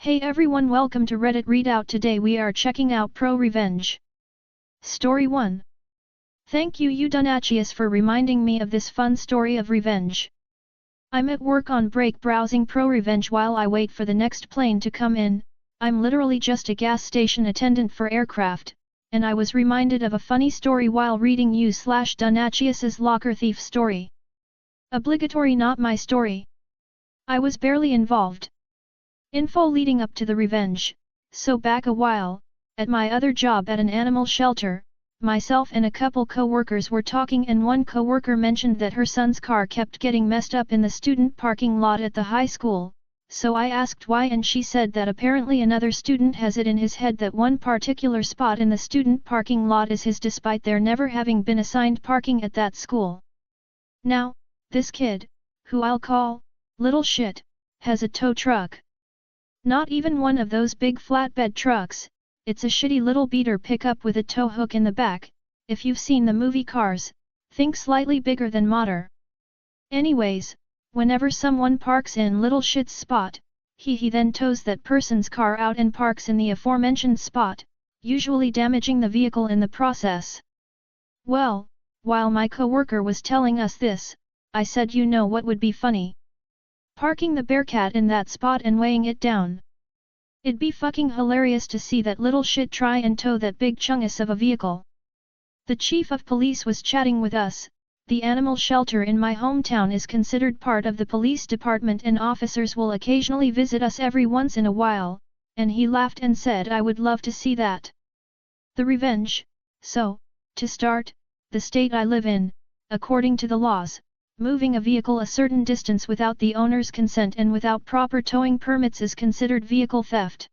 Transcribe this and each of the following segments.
Hey everyone, welcome to Reddit Readout. Today we are checking out ProRevenge. Story 1. Thank you uDunnachius for reminding me of this fun story of revenge. I'm at work on break browsing ProRevenge while I wait for the next plane to come in. I'm literally just a gas station attendant for aircraft, and I was reminded of a funny story while reading uDunnachius's locker thief story. Obligatory, not my story. I was barely involved. Info leading up to the revenge. So back a while, at my other job at an animal shelter, myself and a couple co-workers were talking and one co-worker mentioned that her son's car kept getting messed up in the student parking lot at the high school, so I asked why and she said that apparently another student has it in his head that one particular spot in the student parking lot is his despite there never having been assigned parking at that school. Now, this kid, who I'll call little shit, has a tow truck. Not even one of those big flatbed trucks, it's a shitty little beater pickup with a tow hook in the back. If you've seen the movie Cars, think slightly bigger than motor. Anyways, whenever someone parks in little shit's spot, he then tows that person's car out and parks in the aforementioned spot, usually damaging the vehicle in the process. Well, while my coworker was telling us this, I said, you know what would be funny? Parking the Bearcat in that spot and weighing it down. It'd be fucking hilarious to see that little shit try and tow that big chungus of a vehicle. The chief of police was chatting with us. The animal shelter in my hometown is considered part of the police department and officers will occasionally visit us every once in a while, and he laughed and said I would love to see that. The revenge. So, to start, the state I live in, according to the laws, moving a vehicle a certain distance without the owner's consent and without proper towing permits is considered vehicle theft.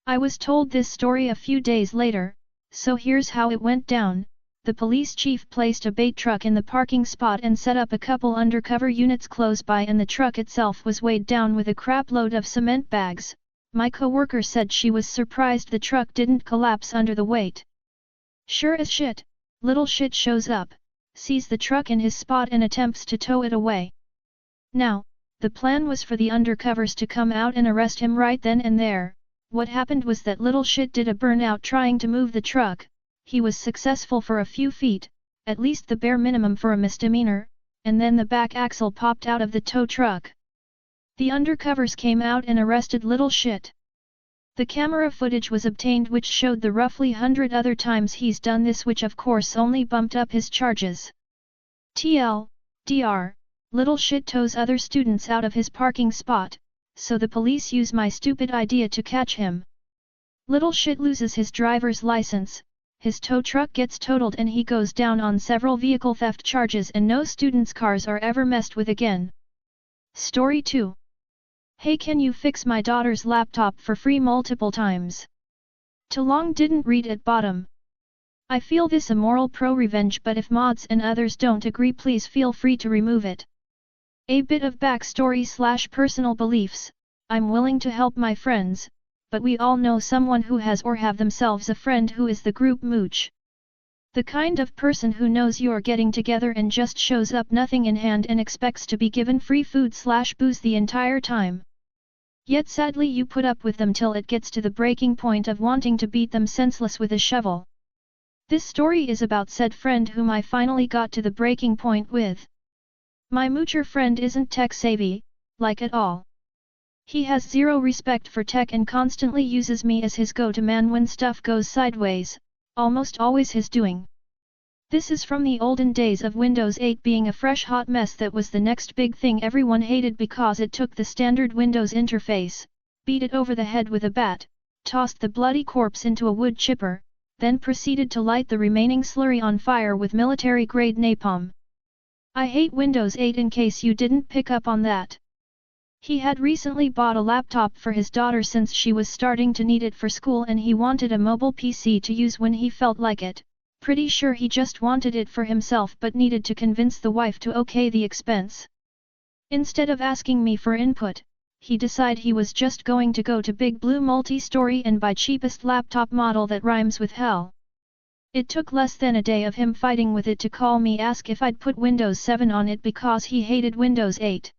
I was told this story a few days later, so here's how it went down. The police chief placed a bait truck in the parking spot and set up a couple undercover units close by, and the truck itself was weighed down with a crap load of cement bags. My coworker said she was surprised the truck didn't collapse under the weight. Sure as shit, little shit shows up, sees the truck in his spot and attempts to tow it away. Now, the plan was for the undercovers to come out and arrest him right then and there. What happened was that little shit did a burnout trying to move the truck. He was successful for a few feet, at least the bare minimum for a misdemeanor, and then the back axle popped out of the tow truck. The undercovers came out and arrested little shit. The camera footage was obtained which showed the roughly 100 other times he's done this, which of course only bumped up his charges. Dr. Little shit tows other students out of his parking spot, so the police use my stupid idea to catch him. Little shit loses his driver's license, his tow truck gets totaled and he goes down on several vehicle theft charges and no students' cars are ever messed with again. Story 2. Hey, can you fix my daughter's laptop for free multiple times? Too long, didn't read at bottom. I feel this immoral pro-revenge, but if mods and others don't agree, please feel free to remove it. A bit of backstory / personal beliefs. I'm willing to help my friends, but we all know someone who has or have themselves a friend who is the group mooch. The kind of person who knows you're getting together and just shows up nothing in hand and expects to be given free food / booze the entire time. Yet sadly you put up with them till it gets to the breaking point of wanting to beat them senseless with a shovel. This story is about said friend whom I finally got to the breaking point with. My moocher friend isn't tech savvy, like at all. He has zero respect for tech and constantly uses me as his go-to man when stuff goes sideways, almost always his doing. This is from the olden days of Windows 8 being a fresh hot mess that was the next big thing everyone hated because it took the standard Windows interface, beat it over the head with a bat, tossed the bloody corpse into a wood chipper, then proceeded to light the remaining slurry on fire with military-grade napalm. I hate Windows 8 in case you didn't pick up on that. He had recently bought a laptop for his daughter since she was starting to need it for school and he wanted a mobile PC to use when he felt like it. Pretty sure he just wanted it for himself but needed to convince the wife to okay the expense. Instead of asking me for input, he decided he was just going to go to Big Blue Multi-Story and buy cheapest laptop model that rhymes with hell. It took less than a day of him fighting with it to call me ask if I'd put Windows 7 on it because he hated Windows 8.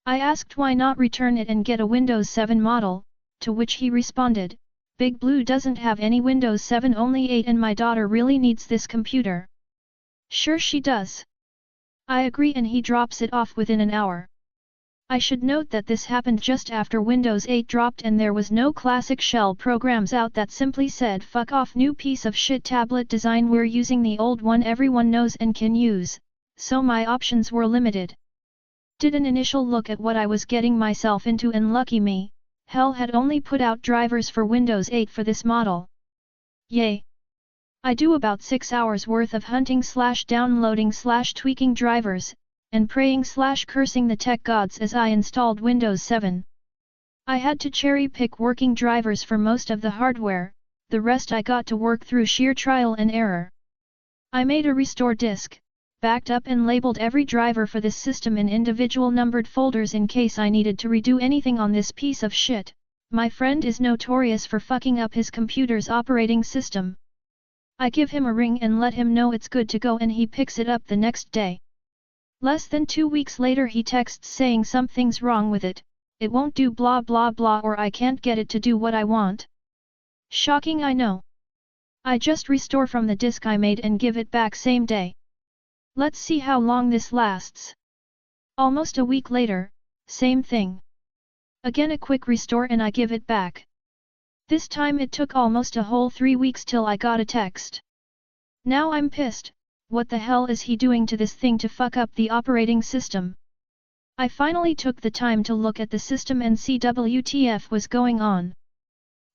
I asked why not return it and get a Windows 7 model, to which he responded, Big Blue doesn't have any Windows 7, only 8, and my daughter really needs this computer. Sure she does. I agree, and he drops it off within an hour. I should note that this happened just after Windows 8 dropped and there was no classic shell programs out that simply said fuck off new piece of shit tablet design, we're using the old one everyone knows and can use, so my options were limited. Did an initial look at what I was getting myself into, and lucky me, Hell had only put out drivers for Windows 8 for this model. Yay! I do about 6 hours worth of hunting / downloading / tweaking drivers, and praying / cursing the tech gods as I installed Windows 7. I had to cherry-pick working drivers for most of the hardware, the rest I got to work through sheer trial and error. I made a restore disk, backed up and labeled every driver for this system in individual numbered folders in case I needed to redo anything on this piece of shit. My friend is notorious for fucking up his computer's operating system. I give him a ring and let him know it's good to go, and he picks it up the next day. Less than 2 weeks later he texts saying something's wrong with it, it won't do blah blah blah, or I can't get it to do what I want. Shocking, I know. I just restore from the disk I made and give it back same day. Let's see how long this lasts. Almost a week later, same thing. Again a quick restore and I give it back. This time it took almost a whole 3 weeks till I got a text. Now I'm pissed. What the hell is he doing to this thing to fuck up the operating system? I finally took the time to look at the system and see WTF was going on.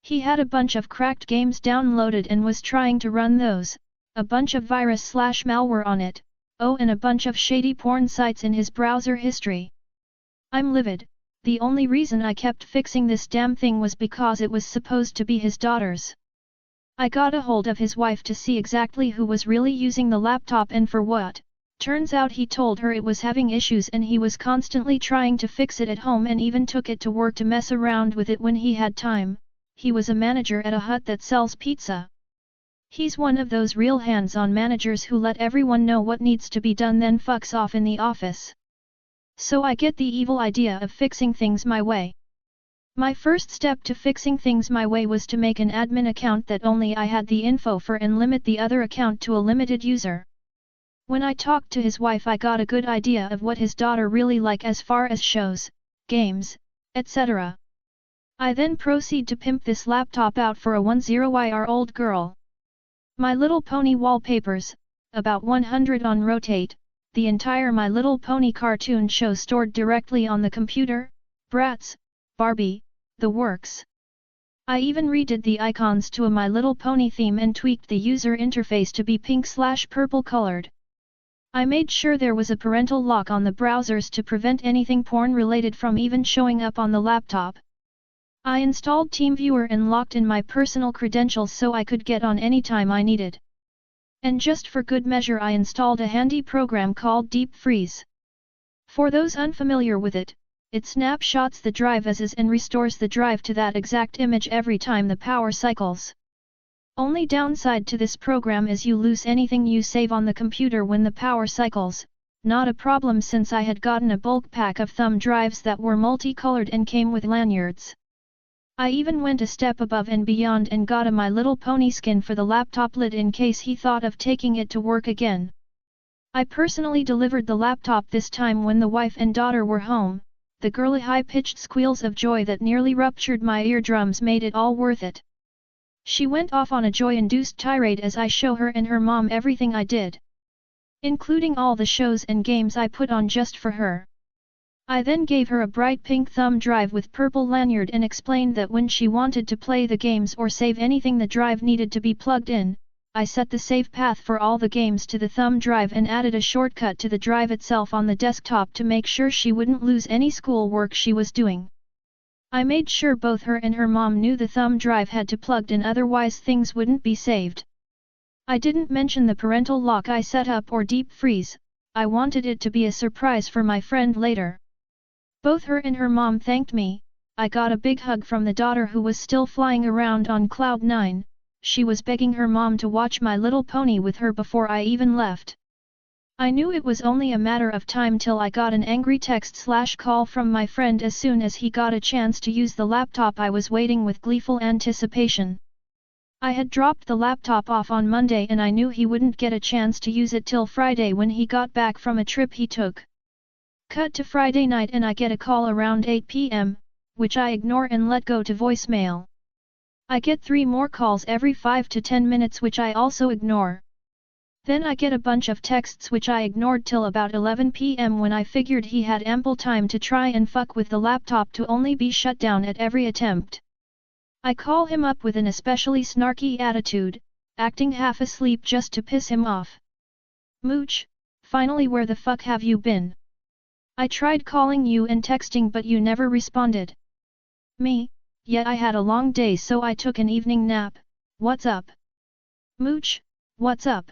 He had a bunch of cracked games downloaded and was trying to run those, a bunch of virus / malware on it, oh, and a bunch of shady porn sites in his browser history. I'm livid. The only reason I kept fixing this damn thing was because it was supposed to be his daughter's. I got a hold of his wife to see exactly who was really using the laptop and for what. Turns out he told her it was having issues and he was constantly trying to fix it at home and even took it to work to mess around with it when he had time. He was a manager at a hut that sells pizza. He's one of those real hands-on managers who let everyone know what needs to be done then fucks off in the office. So I get the evil idea of fixing things my way. My first step to fixing things my way was to make an admin account that only I had the info for and limit the other account to a limited user. When I talked to his wife I got a good idea of what his daughter really like as far as shows, games, etc. I then proceed to pimp this laptop out for a 10-year-old girl. My Little Pony wallpapers, about 100 on rotate, the entire My Little Pony cartoon show stored directly on the computer, Bratz, Barbie, the works. I even redid the icons to a My Little Pony theme and tweaked the user interface to be pink/purple colored. I made sure there was a parental lock on the browsers to prevent anything porn related from even showing up on the laptop. I installed TeamViewer and locked in my personal credentials so I could get on anytime I needed. And just for good measure I installed a handy program called Deep Freeze. For those unfamiliar with it, it snapshots the drive as is and restores the drive to that exact image every time the power cycles. Only downside to this program is you lose anything you save on the computer when the power cycles, not a problem since I had gotten a bulk pack of thumb drives that were multicolored and came with lanyards. I even went a step above and beyond and got a My Little Pony skin for the laptop lid in case he thought of taking it to work again. I personally delivered the laptop this time when the wife and daughter were home. The girly high-pitched squeals of joy that nearly ruptured my eardrums made it all worth it. She went off on a joy-induced tirade as I show her and her mom everything I did, including all the shows and games I put on just for her. I then gave her a bright pink thumb drive with purple lanyard and explained that when she wanted to play the games or save anything the drive needed to be plugged in. I set the save path for all the games to the thumb drive and added a shortcut to the drive itself on the desktop to make sure she wouldn't lose any school work she was doing. I made sure both her and her mom knew the thumb drive had to plugged in, otherwise things wouldn't be saved. I didn't mention the parental lock I set up or deep freeze. I wanted it to be a surprise for my friend later. Both her and her mom thanked me. I got a big hug from the daughter who was still flying around on cloud 9. She was begging her mom to watch My Little Pony with her before I even left. I knew it was only a matter of time till I got an angry text/call from my friend as soon as he got a chance to use the laptop. I was waiting with gleeful anticipation. I had dropped the laptop off on Monday and I knew he wouldn't get a chance to use it till Friday when he got back from a trip he took. Cut to Friday night and I get a call around 8 p.m., which I ignore and let go to voicemail. I get 3 more calls every 5 to 10 minutes which I also ignore. Then I get a bunch of texts which I ignored till about 11 p.m. when I figured he had ample time to try and fuck with the laptop to only be shut down at every attempt. I call him up with an especially snarky attitude, acting half asleep just to piss him off. Mooch, finally where the fuck have you been? I tried calling you and texting but you never responded. Me, yet I had a long day so I took an evening nap. What's up? Mooch, what's up?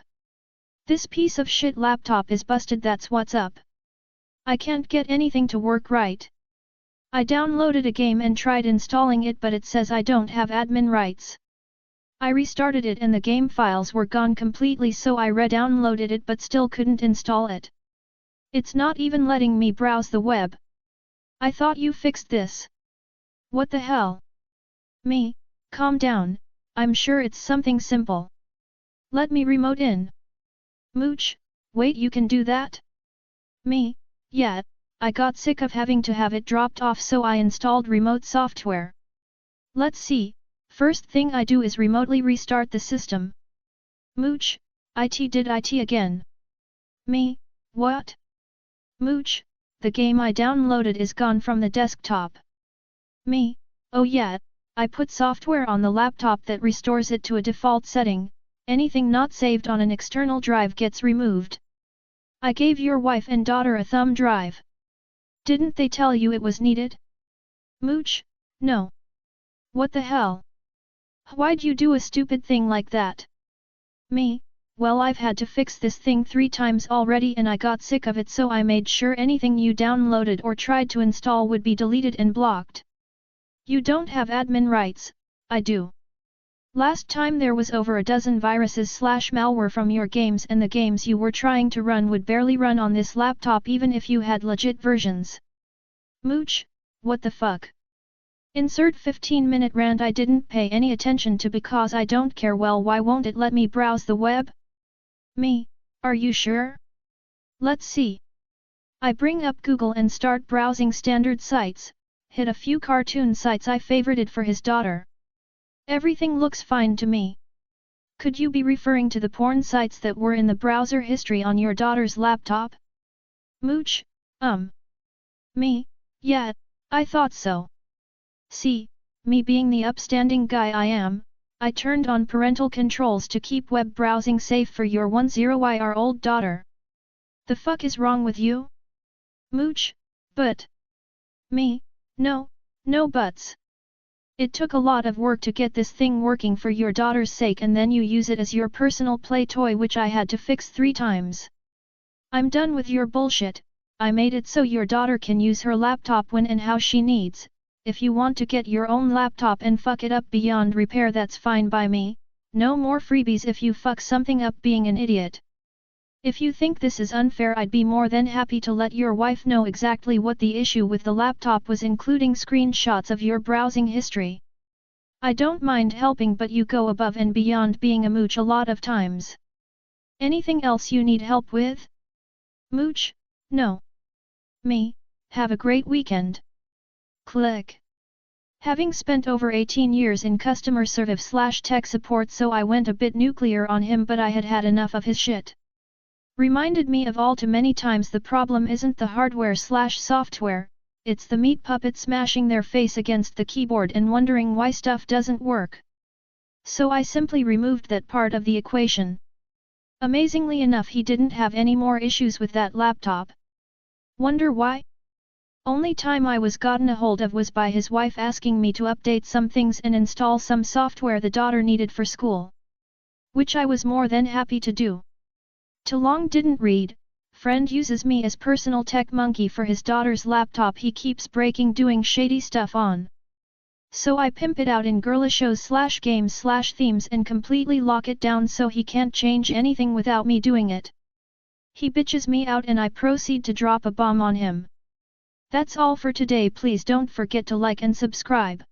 This piece of shit laptop is busted, that's what's up. I can't get anything to work right. I downloaded a game and tried installing it but it says I don't have admin rights. I restarted it and the game files were gone completely so I re-downloaded it but still couldn't install it. It's not even letting me browse the web. I thought you fixed this. What the hell? Me, calm down, I'm sure it's something simple. Let me remote in. Mooch, wait, you can do that? Me, yeah, I got sick of having to have it dropped off so I installed remote software. Let's see, first thing I do is remotely restart the system. Mooch, did it again. Me, what? Mooch, the game I downloaded is gone from the desktop. Me, oh yeah, I put software on the laptop that restores it to a default setting. Anything not saved on an external drive gets removed. I gave your wife and daughter a thumb drive. Didn't they tell you it was needed? Mooch, no. What the hell? Why'd you do a stupid thing like that? Me, well I've had to fix this thing 3 times already and I got sick of it so I made sure anything you downloaded or tried to install would be deleted and blocked. You don't have admin rights, I do. Last time there was over a dozen viruses/malware from your games and the games you were trying to run would barely run on this laptop even if you had legit versions. Mooch, what the fuck? Insert 15-minute rant I didn't pay any attention to because I don't care. Well, why won't it let me browse the web? Me, are you sure? Let's see. I bring up Google and start browsing standard sites, hit a few cartoon sites I favorited for his daughter. Everything looks fine to me. Could you be referring to the porn sites that were in the browser history on your daughter's laptop? Mooch, Me, yeah, I thought so. See, me being the upstanding guy I am, I turned on parental controls to keep web browsing safe for your 10-year-old daughter. The fuck is wrong with you? Mooch, but... Me, no buts. It took a lot of work to get this thing working for your daughter's sake and then you use it as your personal play toy which I had to fix 3 times. I'm done with your bullshit. I made it so your daughter can use her laptop when and how she needs. If you want to get your own laptop and fuck it up beyond repair, that's fine by me. No more freebies if you fuck something up being an idiot. If you think this is unfair, I'd be more than happy to let your wife know exactly what the issue with the laptop was, including screenshots of your browsing history. I don't mind helping, but you go above and beyond being a mooch a lot of times. Anything else you need help with? Mooch, no. Me, have a great weekend. Click. Having spent over 18 years in customer service/tech support, so I went a bit nuclear on him, but I had had enough of his shit. Reminded me of all too many times the problem isn't the hardware/software, it's the meat puppet smashing their face against the keyboard and wondering why stuff doesn't work. So I simply removed that part of the equation. Amazingly enough, he didn't have any more issues with that laptop. Wonder why? Only time I was gotten a hold of was by his wife asking me to update some things and install some software the daughter needed for school. Which I was more than happy to do. Too long didn't read, friend uses me as personal tech monkey for his daughter's laptop he keeps breaking doing shady stuff on. So I pimp it out in girlishos/games/themes and completely lock it down so he can't change anything without me doing it. He bitches me out and I proceed to drop a bomb on him. That's all for today. Please don't forget to like and subscribe.